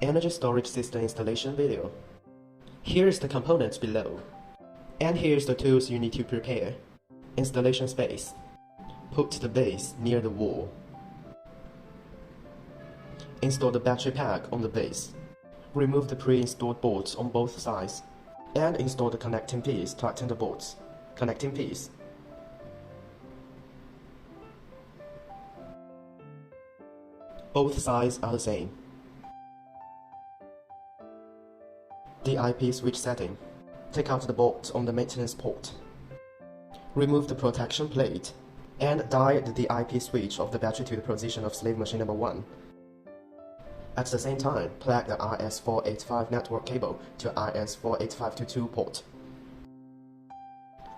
Energy storage system installation video. Here is the components below. And here's the tools you need to prepare. Installation space. Put the base near the wall. Install the battery pack on the base. Remove the pre-installed bolts on both sides. And install the connecting piece, tighten the bolts. Connecting piece. Both sides are the same. The IP switch setting. Take out the bolt on the maintenance port. Remove the protection plate and dial the IP switch of the battery to the position of slave machine number 1. At the same time, plug the RS485 network cable to RS48522 port.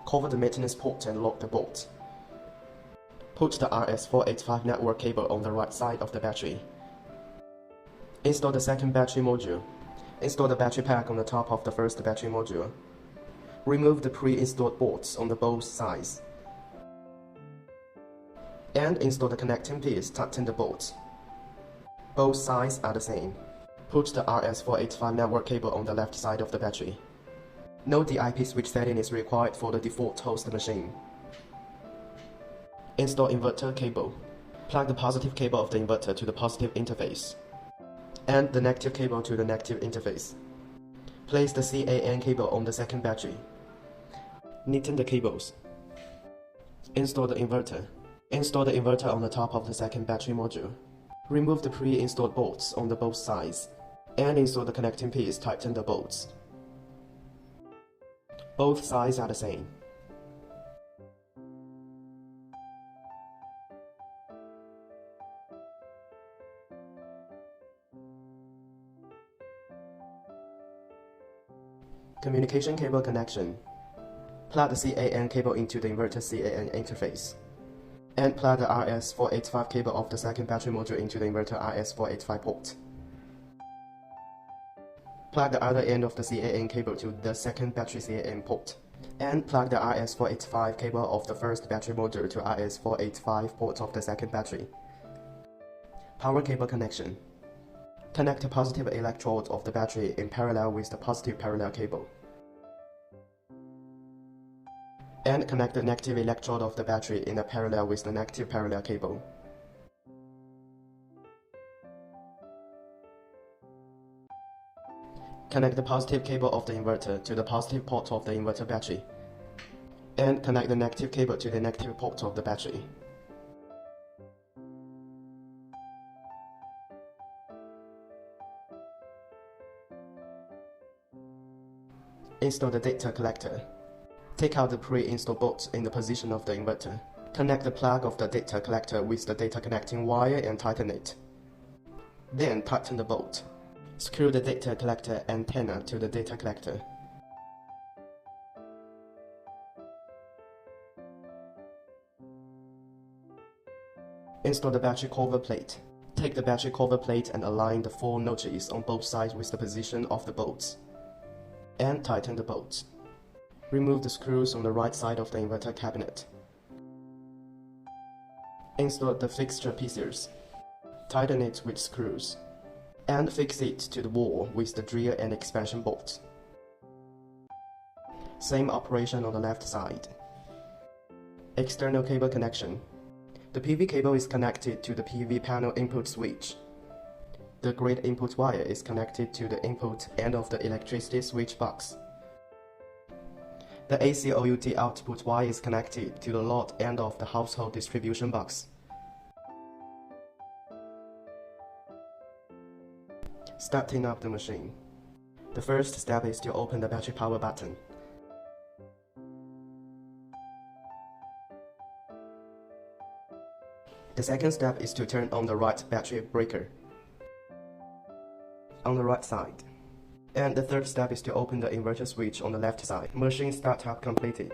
Cover the maintenance port and lock the bolt. Put the RS485 network cable on the right side of the battery. Install the second battery module. Install the battery pack on the top of the first battery module. Remove the pre-installed bolts on both sides. And install the connecting piece, tighten the bolts. Both sides are the same. Put the RS485 network cable on the left side of the battery. Note the IP switch setting is required for the default host machine. Install inverter cable. Plug the positive cable of the inverter to the positive interface and the negative cable to the negative interface. Place the CAN cable on the second battery. Neaten the cables. Install the inverter. Install the inverter on the top of the second battery module. Remove the pre-installed bolts on both sides and install the connecting piece, tighten the bolts. Both sides are the same. Communication cable connection. Plug the CAN cable into the inverter CAN interface. And plug the RS485 cable of the second battery module into the inverter RS485 port. Plug the other end of the CAN cable to the second battery CAN port. And plug the RS485 cable of the first battery module to RS485 port of the second battery. Power cable connection. Connect the positive electrode of the battery in parallel with the positive parallel cable. And connect the negative electrode of the battery in a parallel with the negative parallel cable. Connect the positive cable of the inverter to the positive port of the inverter battery. And connect the negative cable to the negative port of the battery. Install the data collector. Take out the pre-installed bolt in the position of the inverter. Connect the plug of the data collector with the data connecting wire and tighten it. Then tighten the bolt. Screw the data collector antenna to the data collector. Install the battery cover plate. Take the battery cover plate and align the 4 notches on both sides with the position of the bolts. And tighten the bolts. Remove the screws on the right side of the inverter cabinet. Install the fixture pieces. Tighten it with screws. And fix it to the wall with the drill and expansion bolts. Same operation on the left side. External cable connection. The PV cable is connected to the PV panel input switch. The grid input wire is connected to the input end of the electricity switch box. The AC/OUT output wire is connected to the load end of the household distribution box. Starting up the machine. The first step is to open the battery power button. The second step is to turn on the right battery breaker on the right side. And the third step is to open the inverter switch on the left side. Machine startup completed.